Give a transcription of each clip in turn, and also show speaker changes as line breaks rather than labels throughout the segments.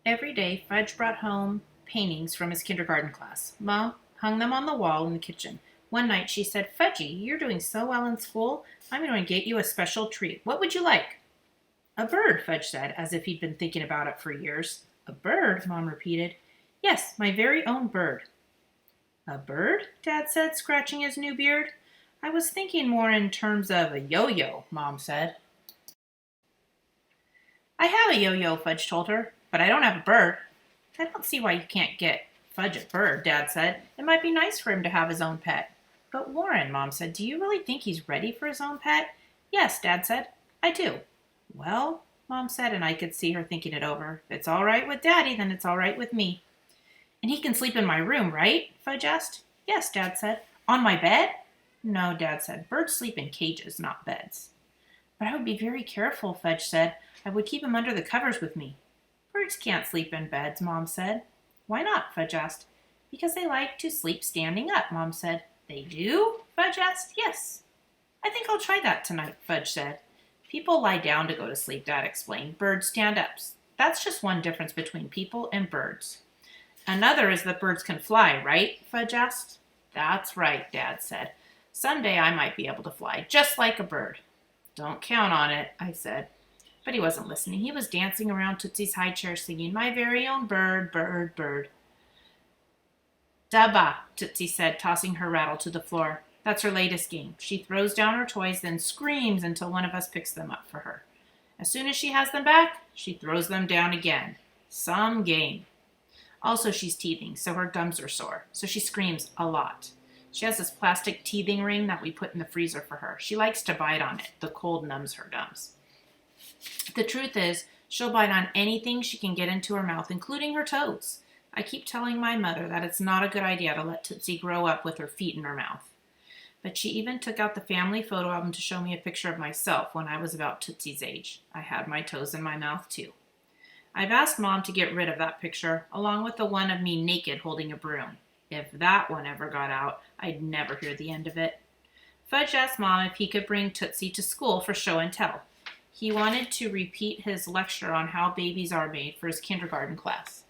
Every day, Fudge brought home paintings from his kindergarten class. Mom hung them on the wall in the kitchen. One night she said, Fudgy, you're doing so well in school. I'm going to get you a special treat. What would you like? A bird, Fudge said, as if he'd been thinking about it for years. A bird, Mom repeated. Yes, my very own bird. A bird? Dad said, scratching his new beard. I was thinking more in terms of a yo-yo, Mom said. I have a yo-yo, Fudge told her, but I don't have a bird. I don't see why you can't get Fudge a bird, Dad said. It might be nice for him to have his own pet. But Warren, Mom said, do you really think he's ready for his own pet? Yes, Dad said. I do. Well, Mom said, and I could see her thinking it over. If it's all right with Daddy, then it's all right with me. And he can sleep in my room, right? Fudge asked. Yes, Dad said. On my bed? No, Dad said. Birds sleep in cages, not beds. But I would be very careful, Fudge said. I would keep him under the covers with me. Birds can't sleep in beds, Mom said. Why not? Fudge asked. Because they like to sleep standing up, Mom said. They do? Fudge asked. Yes. I think I'll try that tonight, Fudge said. People lie down to go to sleep, Dad explained. Birds stand up. That's just one difference between people and birds. Another is that birds can fly, right? Fudge asked. That's right, Dad said. Someday I might be able to fly, just like a bird. Don't count on it, I said. But he wasn't listening. He was dancing around Tootsie's high chair singing, my very own bird, bird, bird. Dabba, Tootsie said, tossing her rattle to the floor. That's her latest game. She throws down her toys, then screams until one of us picks them up for her. As soon as she has them back, she throws them down again. Some game. Also, she's teething, so her gums are sore, so she screams a lot. She has this plastic teething ring that we put in the freezer for her. She likes to bite on it. The cold numbs her gums. The truth is, she'll bite on anything she can get into her mouth, including her toes. I keep telling my mother that it's not a good idea to let Tootsie grow up with her feet in her mouth. But she even took out the family photo album to show me a picture of myself when I was about Tootsie's age. I had my toes in my mouth, too. I've asked Mom to get rid of that picture, along with the one of me naked holding a broom. If that one ever got out, I'd never hear the end of it. Fudge asked Mom if he could bring Tootsie to school for show and tell. He wanted to repeat his lecture on how babies are made for his kindergarten class.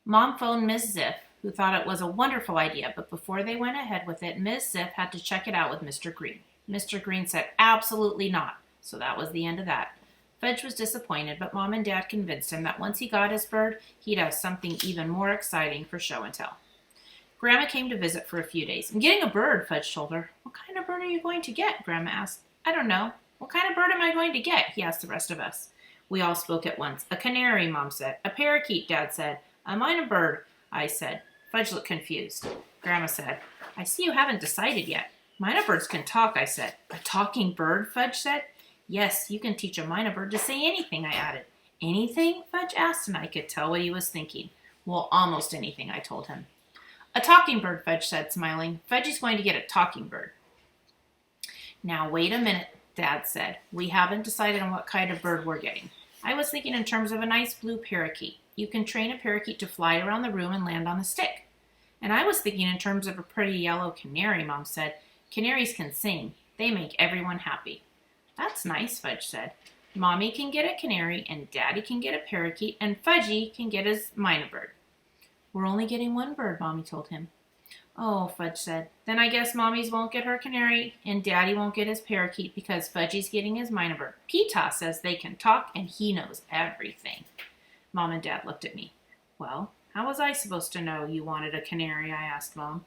Mom phoned Miss Ziff, who thought it was a wonderful idea, but before they went ahead with it, Miss Ziff had to check it out with Mr. Green. Mr. Green said absolutely not, so that was the end of that. Fudge was disappointed, but Mom and Dad convinced him that once he got his bird, he'd have something even more exciting for show and tell. Grandma came to visit for a few days. I'm getting a bird, Fudge told her. What kind of bird are you going to get? Grandma asked. I don't know. What kind of bird am I going to get? He asked the rest of us. We all spoke at once. A canary, Mom said. A parakeet, Dad said. A minor bird, I said. Fudge looked confused. Grandma said, I see you haven't decided yet. Minor birds can talk, I said. A talking bird, Fudge said. Yes, you can teach a minor bird to say anything, I added. Anything? Fudge asked, and I could tell what he was thinking. Well, almost anything, I told him. A talking bird, Fudge said, smiling. Fudgy's going to get a talking bird. Now, wait a minute, Dad said. We haven't decided on what kind of bird we're getting. I was thinking in terms of a nice blue parakeet. You can train a parakeet to fly around the room and land on a stick. And I was thinking in terms of a pretty yellow canary, Mom said. Canaries can sing. They make everyone happy. That's nice, Fudge said. Mommy can get a canary, and Daddy can get a parakeet, and Fudgy can get his minor bird. We're only getting one bird, Mommy told him. Oh, Fudge said. Then I guess Mommy's won't get her canary, and Daddy won't get his parakeet because Fudgy's getting his minor bird. Pita says they can talk, and he knows everything. Mom and Dad looked at me. Well, how was I supposed to know you wanted a canary, I asked Mom.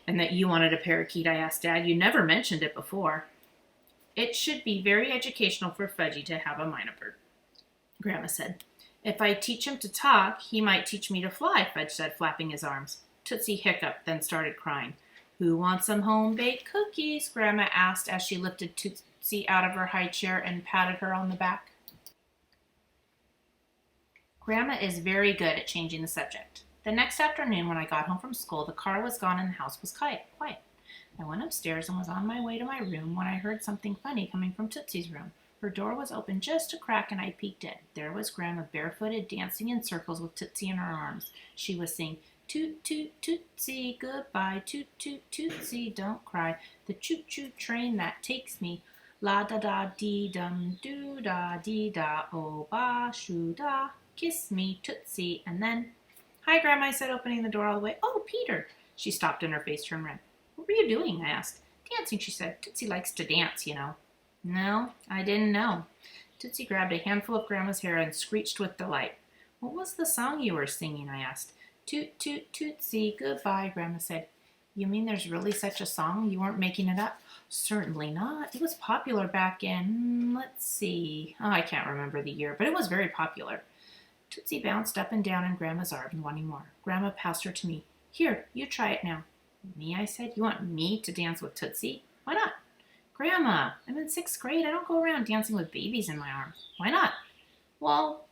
And that you wanted a parakeet, I asked Dad. You never mentioned it before. It should be very educational for Fudgy to have a minor bird, Grandma said. If I teach him to talk, he might teach me to fly, Fudge said, flapping his arms. Tootsie hiccuped, then started crying. Who wants some home-baked cookies? Grandma asked as she lifted Tootsie out of her high chair and patted her on the back. Grandma is very good at changing the subject. The next afternoon when I got home from school, the car was gone and the house was quiet. I went upstairs and was on my way to my room when I heard something funny coming from Tootsie's room. Her door was open just a crack and I peeked in. There was Grandma barefooted dancing in circles with Tootsie in her arms. She was singing, toot, toot, tootsie, goodbye, toot, toot, tootsie, don't cry. The choo-choo train that takes me La da da dee dum doo da dee da oh ba shoo da. Kiss me, Tootsie, and then. Hi, Grandma, I said, opening the door all the way. Oh, Peter. She stopped and her face turned red. What were you doing? I asked. Dancing, she said. Tootsie likes to dance, you know. No, I didn't know. Tootsie grabbed a handful of Grandma's hair and screeched with delight. What was the song you were singing? I asked. Toot, toot, Tootsie, goodbye, Grandma said. You mean there's really such a song? You weren't making it up? Certainly not. It was popular back in, let's see. Oh, I can't remember the year, but it was very popular. Tootsie bounced up and down in Grandma's arms, wanting more. Grandma passed her to me. Here, you try it now. Me, I said. You want me to dance with Tootsie? Why not? Grandma, I'm in 6th grade. I don't go around dancing with babies in my arms. Why not? Well,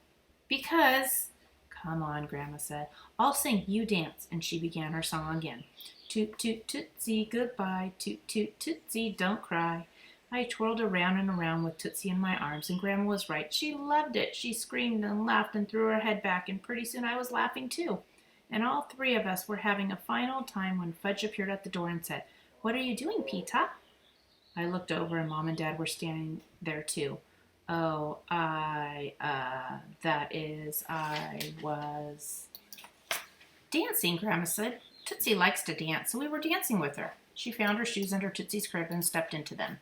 because... Come on, Grandma said. I'll sing, you dance. And she began her song again. Toot, toot, Tootsie, goodbye. Toot, toot, Tootsie, don't cry. I twirled around and around with Tootsie in my arms, and Grandma was right. She loved it. She screamed and laughed and threw her head back, and pretty soon I was laughing too. And all three of us were having a fine old time when Fudge appeared at the door and said, What are you doing, Pita? I looked over, and Mom and Dad were standing there too. Oh, I was dancing, Grandma said. Tootsie likes to dance, so we were dancing with her. She found her shoes under Tootsie's crib and stepped into them.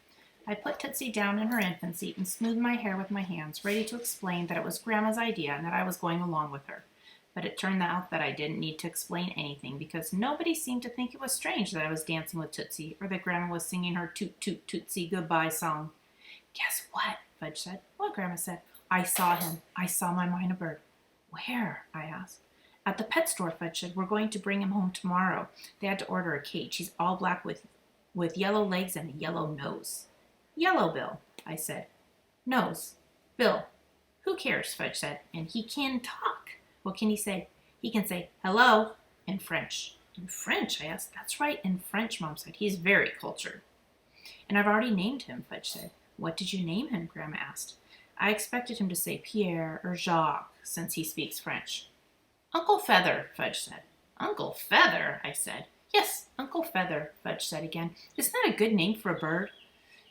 I put Tootsie down in her infant seat and smoothed my hair with my hands, ready to explain that it was Grandma's idea and that I was going along with her. But it turned out that I didn't need to explain anything because nobody seemed to think it was strange that I was dancing with Tootsie or that Grandma was singing her Toot Toot Tootsie Goodbye song. Guess what? Fudge said. What? Grandma said. I saw him. I saw my minor bird. Where? I asked. At the pet store, Fudge said. We're going to bring him home tomorrow. They had to order a cage. He's all black with yellow legs and a yellow nose. Yellow Bill, I said. Nose. Bill. Who cares? Fudge said. And he can talk. What can he say? He can say hello in French. In French? I asked. That's right, in French, Mom said. He's very cultured. And I've already named him, Fudge said. What did you name him? Grandma asked. I expected him to say Pierre or Jacques, since he speaks French. Uncle Feather, Fudge said. Uncle Feather, I said. Yes, Uncle Feather, Fudge said again. Isn't that a good name for a bird?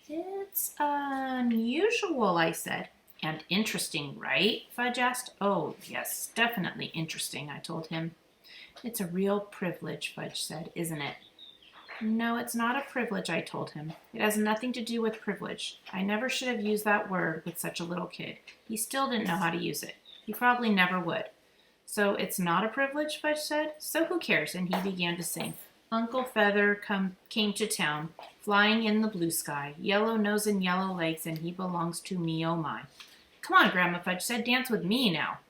It's unusual, I said. And interesting, right? Fudge asked. Oh, yes, definitely interesting, I told him. It's a real privilege, Fudge said, isn't it? No, it's not a privilege, I told him. It has nothing to do with privilege. I never should have used that word with such a little kid. He still didn't know how to use it. He probably never would. So it's not a privilege, Fudge said. So who cares? And he began to sing. Uncle Feather came to town, flying in the blue sky, yellow nose and yellow legs, and he belongs to me, oh my. Come on, Grandma, Fudge said. Dance with me now.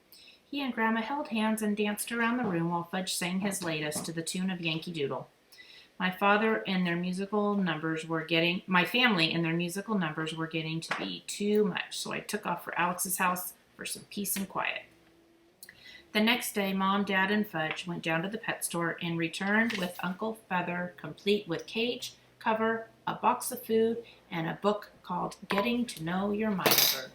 He and Grandma held hands and danced around the room while Fudge sang his latest to the tune of Yankee Doodle. My family and their musical numbers were getting to be too much, so I took off for Alex's house for some peace and quiet. The next day, Mom, Dad, and Fudge went down to the pet store and returned with Uncle Feather, complete with cage, cover, a box of food, and a book called Getting to Know Your Minor Bird.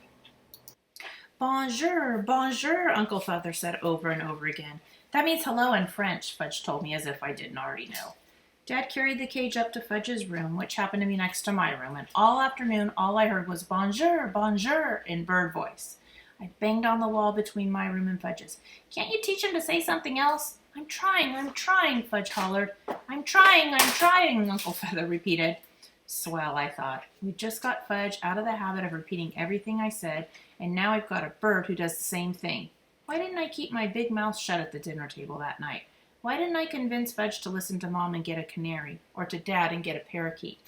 Bonjour, bonjour, Uncle Feather said over and over again. That means hello in French, Fudge told me as if I didn't already know. Dad carried the cage up to Fudge's room, which happened to be next to my room, and all afternoon all I heard was bonjour, bonjour in bird voice. I banged on the wall between my room and Fudge's. Can't you teach him to say something else? I'm trying, Fudge hollered. I'm trying, Uncle Feather repeated. Swell, I thought. We just got Fudge out of the habit of repeating everything I said, and now I've got a bird who does the same thing. Why didn't I keep my big mouth shut at the dinner table that night? Why didn't I convince Fudge to listen to Mom and get a canary, or to Dad and get a parakeet?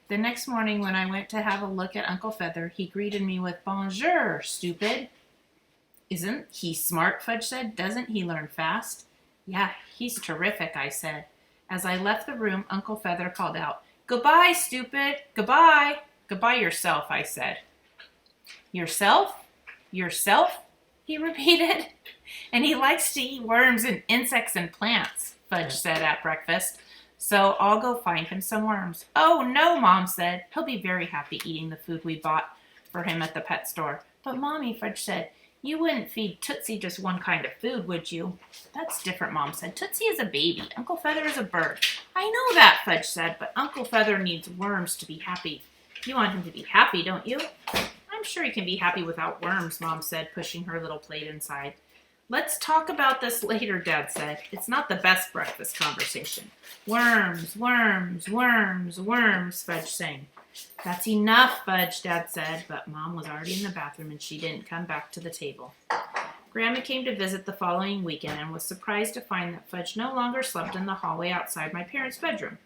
The next morning when I went to have a look at Uncle Feather, he greeted me with, Bonjour, stupid. Isn't he smart, Fudge said. Doesn't he learn fast? Yeah, he's terrific, I said. As I left the room, Uncle Feather called out, Goodbye, stupid. Goodbye. Goodbye yourself, I said. Yourself? Yourself? He repeated. And he likes to eat worms and insects and plants, Fudge said at breakfast. So I'll go find him some worms. Oh, no, Mom said. He'll be very happy eating the food we bought for him at the pet store. But, Mommy, Fudge said, you wouldn't feed Tootsie just one kind of food, would you? That's different, Mom said. Tootsie is a baby. Uncle Feather is a bird. I know that, Fudge said, but Uncle Feather needs worms to be happy. You want him to be happy, don't you? I'm sure he can be happy without worms, Mom said, pushing her little plate inside. Let's talk about this later, Dad said. It's not the best breakfast conversation. Worms, worms, worms, worms, Fudge sang. That's enough, Fudge, Dad said, but Mom was already in the bathroom and she didn't come back to the table. Grandma came to visit the following weekend and was surprised to find that Fudge no longer slept in the hallway outside my parents' bedroom.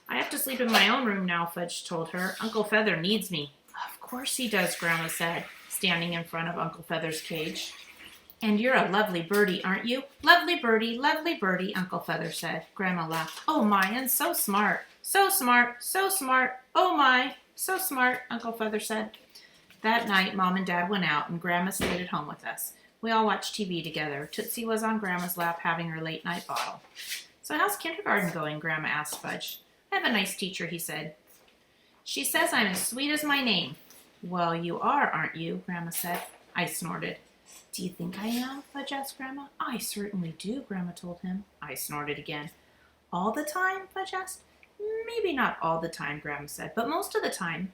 I have to sleep in my own room now, Fudge told her. Uncle Feather needs me. Of course he does, Grandma said, standing in front of Uncle Feather's cage. And you're a lovely birdie, aren't you? Lovely birdie, Uncle Feather said. Grandma laughed. Oh my, and so smart. So smart, so smart. Oh my, so smart, Uncle Feather said. That night, Mom and Dad went out and Grandma stayed at home with us. We all watched TV together. Tootsie was on Grandma's lap having her late night bottle. So how's kindergarten going? Grandma asked Fudge. I have a nice teacher, he said. She says I'm as sweet as my name. Well, you are, aren't you? Grandma said. I snorted. Do you think I am? Fudge asked Grandma. I certainly do, Grandma told him. I snorted again. All the time? Fudge asked. Maybe not all the time, Grandma said, but most of the time.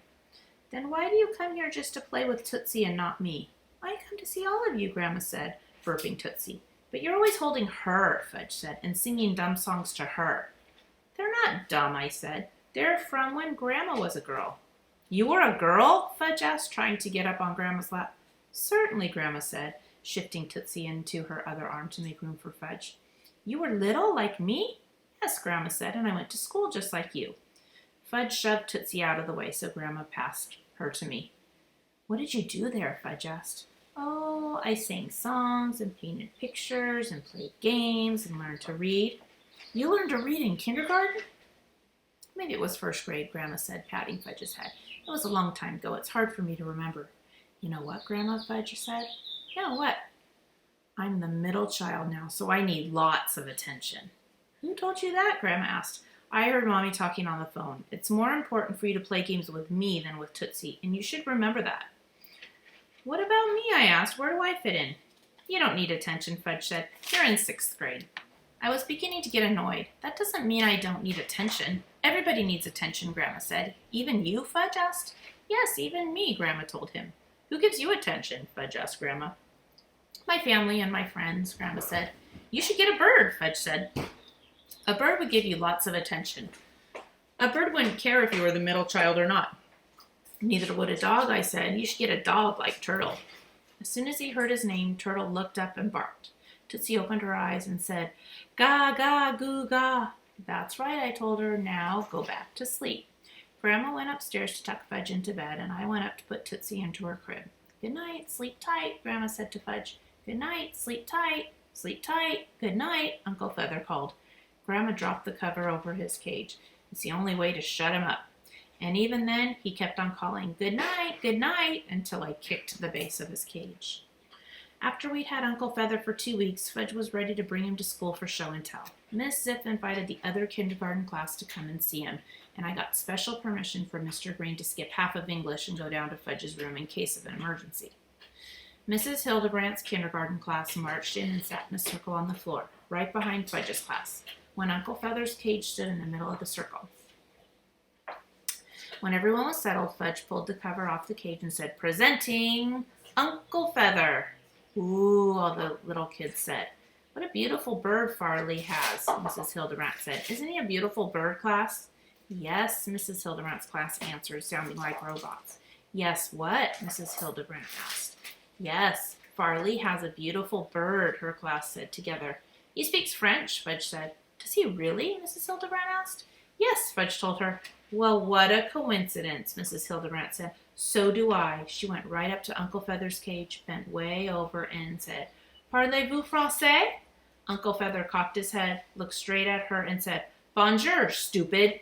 Then why do you come here just to play with Tootsie and not me? I come to see all of you, Grandma said, burping Tootsie. But you're always holding her, Fudge said, and singing dumb songs to her. They're not dumb, I said. They're from when Grandma was a girl. You were a girl? Fudge asked, trying to get up on Grandma's lap. Certainly, Grandma said, shifting Tootsie into her other arm to make room for Fudge. You were little, like me? Yes, Grandma said, and I went to school just like you. Fudge shoved Tootsie out of the way, so Grandma passed her to me. What did you do there? Fudge asked. Oh, I sang songs and painted pictures and played games and learned to read. You learned to read in kindergarten? Maybe it was first grade, Grandma said, patting Fudge's head. It was a long time ago. It's hard for me to remember. You know what, Grandma? Fudge said. Yeah, what? I'm the middle child now, so I need lots of attention. Who told you that? Grandma asked. I heard Mommy talking on the phone. It's more important for you to play games with me than with Tootsie, and you should remember that. What about me? I asked. Where do I fit in? You don't need attention, Fudge said. You're in 6th grade. I was beginning to get annoyed. That doesn't mean I don't need attention. Everybody needs attention, Grandma said. Even you? Fudge asked. Yes, even me, Grandma told him. Who gives you attention? Fudge asked Grandma. My family and my friends, Grandma said. You should get a bird, Fudge said. A bird would give you lots of attention. A bird wouldn't care if you were the middle child or not. Neither would a dog, I said. You should get a dog like Turtle. As soon as he heard his name, Turtle looked up and barked. Tootsie opened her eyes and said, Ga, ga, goo, ga. That's right, I told her. Now go back to sleep. Grandma went upstairs to tuck Fudge into bed, and I went up to put Tootsie into her crib. Good night, sleep tight, Grandma said to Fudge. Good night, sleep tight, sleep tight. Good night, Uncle Feather called. Grandma dropped the cover over his cage. It's the only way to shut him up. And even then, he kept on calling, good night, until I kicked the base of his cage. After we'd had Uncle Feather for 2 weeks, Fudge was ready to bring him to school for show and tell. Miss Zip invited the other kindergarten class to come and see him, and I got special permission from Mr. Green to skip half of English and go down to Fudge's room in case of an emergency. Mrs. Hildebrandt's kindergarten class marched in and sat in a circle on the floor, right behind Fudge's class, when Uncle Feather's cage stood in the middle of the circle. When everyone was settled, Fudge pulled the cover off the cage and said, Presenting Uncle Feather. Ooh, all the little kids said. What a beautiful bird Farley has, Mrs. Hildebrandt said. Isn't he a beautiful bird, class? Yes, Mrs. Hildebrandt's class answered, sounding like robots. Yes, what? Mrs. Hildebrandt asked. Yes, Farley has a beautiful bird, her class said together. He speaks French, Fudge said. Does he really? Mrs. Hildebrandt asked. Yes, Fudge told her. Well, what a coincidence, Mrs. Hildebrandt said. So do I. She went right up to Uncle Feather's cage, bent way over, and said, Parlez-vous français? Uncle Feather cocked his head, looked straight at her, and said, Bonjour, stupid.